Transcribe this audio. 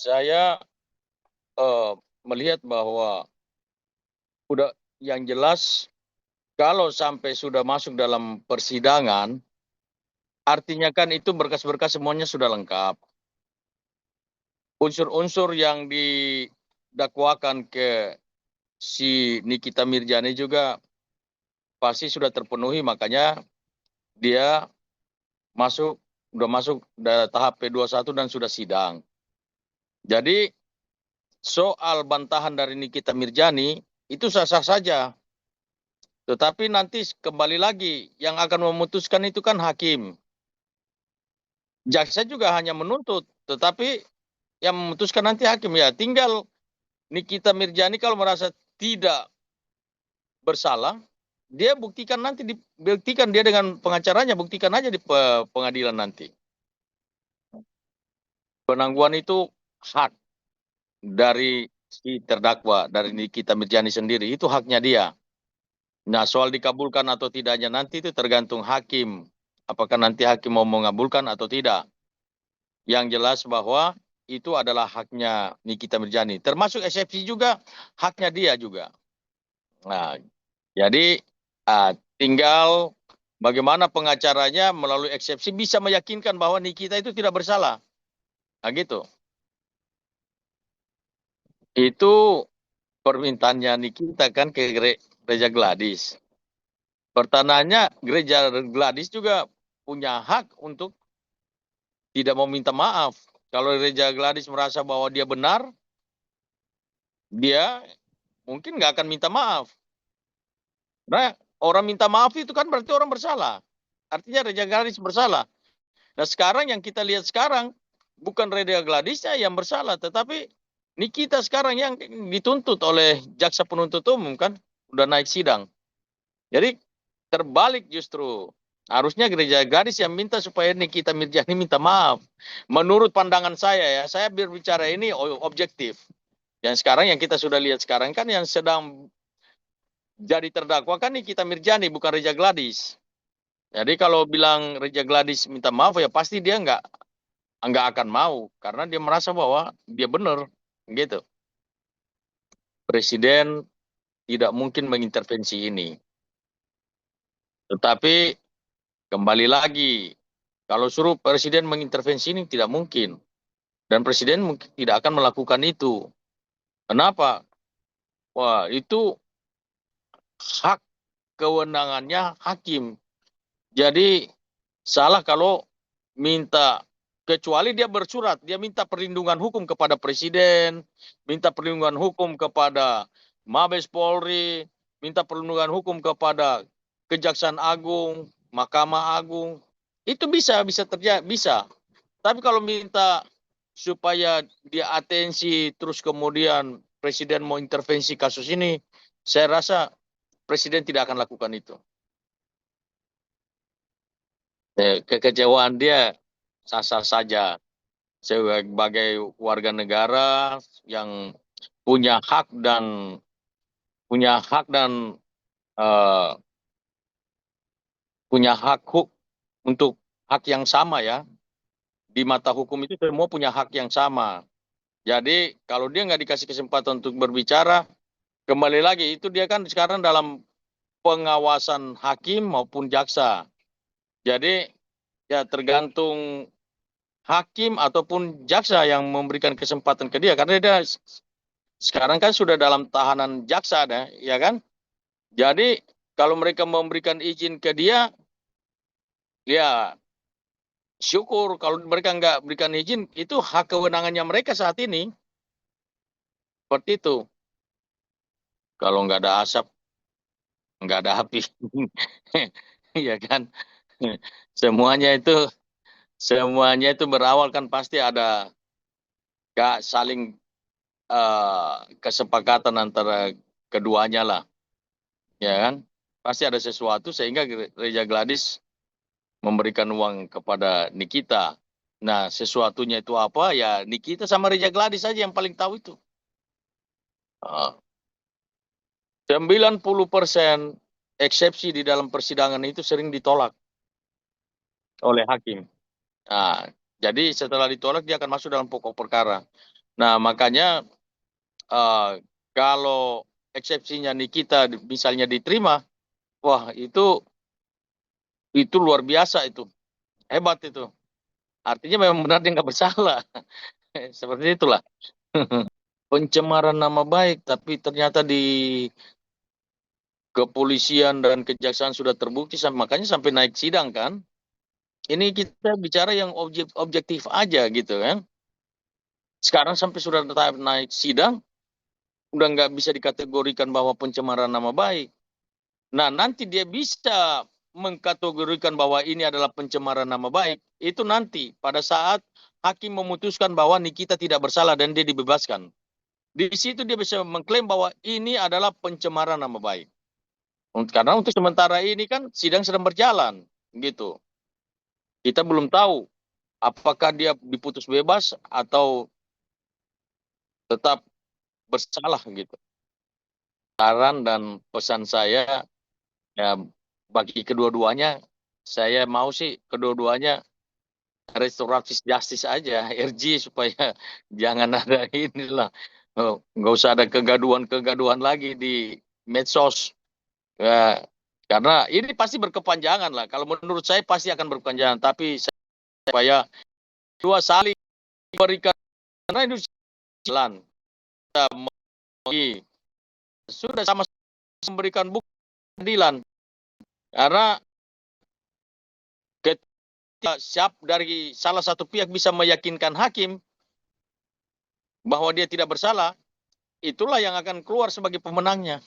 Saya melihat bahwa udah yang jelas kalau sampai sudah masuk dalam persidangan, artinya kan itu berkas-berkas semuanya sudah lengkap. Unsur-unsur yang didakwakan ke si Nikita Mirzani juga pasti sudah terpenuhi, makanya dia udah masuk tahap P21 dan sudah sidang. Jadi soal bantahan dari Nikita Mirzani itu sah-sah saja. Tetapi nanti kembali lagi yang akan memutuskan itu kan hakim. Jaksa juga hanya menuntut, tetapi yang memutuskan nanti hakim. Ya tinggal Nikita Mirzani kalau merasa tidak bersalah, dia buktikan dia dengan pengacaranya, buktikan aja di pengadilan nanti. Penangguhan itu hak dari si terdakwa, dari Nikita Mirzani sendiri, itu haknya dia. Nah, soal dikabulkan atau tidaknya nanti itu tergantung hakim. Apakah nanti hakim mau mengabulkan atau tidak. Yang jelas bahwa itu adalah haknya Nikita Mirzani. Termasuk eksepsi juga haknya dia juga. Nah, jadi tinggal bagaimana pengacaranya melalui eksepsi bisa meyakinkan bahwa Nikita itu tidak bersalah. Nah, gitu. Itu permintaannya Nikita kan ke Gereja Gladys. Pertanyaannya Gereja Gladys juga punya hak untuk tidak mau minta maaf. Kalau Gereja Gladys merasa bahwa dia benar, dia mungkin nggak akan minta maaf. Nah, orang minta maaf itu kan berarti orang bersalah. Artinya Gereja Gladys bersalah. Nah, sekarang yang kita lihat sekarang, bukan Gereja Gladysnya yang bersalah, tetapi Nikita sekarang yang dituntut oleh jaksa penuntut umum kan, udah naik sidang. Jadi terbalik justru. Harusnya Gereja Gladys yang minta supaya Nikita Mirzani minta maaf. Menurut pandangan saya ya, saya berbicara ini objektif. Yang sekarang yang kita sudah lihat sekarang kan yang sedang jadi terdakwa kan Nikita Mirzani bukan Gereja Gladys. Jadi kalau bilang Gereja Gladys minta maaf ya pasti dia nggak akan mau karena dia merasa bahwa dia benar gitu. Presiden tidak mungkin mengintervensi ini. Tetapi kembali lagi, kalau suruh presiden mengintervensi ini tidak mungkin. Dan presiden mungkin tidak akan melakukan itu. Kenapa? Wah, itu hak kewenangannya hakim. Jadi salah kalau minta, kecuali dia bersurat, dia minta perlindungan hukum kepada presiden, minta perlindungan hukum kepada Mabes Polri, minta perlindungan hukum kepada Kejaksaan Agung, Mahkamah Agung. Itu bisa terjadi, bisa. Tapi kalau minta supaya dia atensi terus kemudian presiden mau intervensi kasus ini, saya rasa presiden tidak akan lakukan itu. Kekecewaan dia sah-sah saja sebagai warga negara yang punya hak dan punya hak dan eh, punya untuk hak yang sama ya. Di mata hukum itu semua punya hak yang sama. Jadi kalau dia nggak dikasih kesempatan untuk berbicara, kembali lagi itu dia kan sekarang dalam pengawasan hakim maupun jaksa. Jadi ya tergantung hakim ataupun jaksa yang memberikan kesempatan ke dia karena dia sekarang kan sudah dalam tahanan jaksa ya kan? Jadi kalau mereka memberikan izin ke dia, ya syukur. Kalau mereka nggak berikan izin, itu hak kewenangannya mereka saat ini. Seperti itu. Kalau nggak ada asap, nggak ada api. Iya kan? Semuanya itu semuanya itu berawal kan pasti ada gak saling kesepakatan antara keduanya lah. Ya kan? Pasti ada sesuatu sehingga Gereja Gladys memberikan uang kepada Nikita. Nah, sesuatunya itu apa? Ya, Nikita sama Gereja Gladys saja yang paling tahu itu. 90% eksepsi di dalam persidangan itu sering ditolak oleh hakim. Nah, jadi setelah ditolak dia akan masuk dalam pokok perkara. Nah, makanya kalau eksepsinya Nikita misalnya diterima, wah itu luar biasa itu, hebat itu. Artinya memang benar dia nggak bersalah. Seperti itulah. Pencemaran nama baik, tapi ternyata di kepolisian dan kejaksaan sudah terbukti, makanya sampai naik sidang kan. Ini kita bicara yang objektif aja gitu kan. Sekarang sampai sudah naik sidang, udah nggak bisa dikategorikan bahwa pencemaran nama baik. Nah, nanti dia bisa mengkategorikan bahwa ini adalah pencemaran nama baik, itu nanti pada saat hakim memutuskan bahwa Nikita tidak bersalah dan dia dibebaskan. Di situ dia bisa mengklaim bahwa ini adalah pencemaran nama baik. Karena untuk sementara ini kan sidang sedang berjalan, gitu. Kita belum tahu apakah dia diputus bebas atau tetap bersalah gitu. Saran dan pesan saya ya bagi kedua-duanya, saya mau sih kedua-duanya restoratif justice aja, RJ supaya jangan ada inilah, nggak usah ada kegaduhan-kegaduhan lagi di medsos. Ya, karena ini pasti berkepanjangan lah. Kalau menurut saya pasti akan berkepanjangan, tapi supaya dua saling memberikan, karena itu jalan sudah sama memberikan bukti keadilan. Karena ketika siap dari salah satu pihak bisa meyakinkan hakim bahwa dia tidak bersalah, itulah yang akan keluar sebagai pemenangnya.